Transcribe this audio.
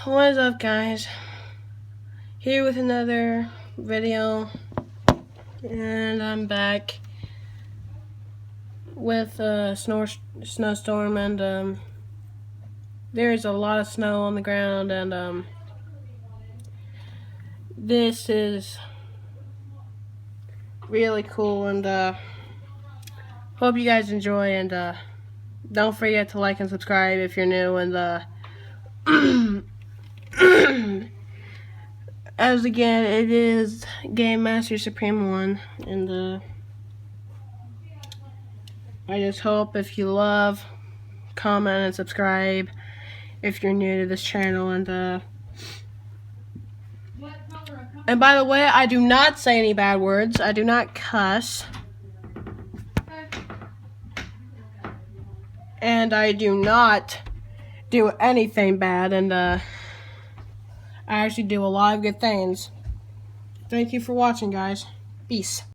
What is up, guys? Here with another video, and I'm back with a snowstorm, and there's a lot of snow on the ground, and this is really cool, and hope you guys enjoy, and don't forget to like and subscribe if you're new, and as again, it is Game Master Supreme 1, and I just hope if you love, comment, and subscribe if you're new to this channel, and by the way, I do not say any bad words. I do not cuss. And I do not do anything bad, and I actually do a lot of good things. Thank you for watching, guys. Peace.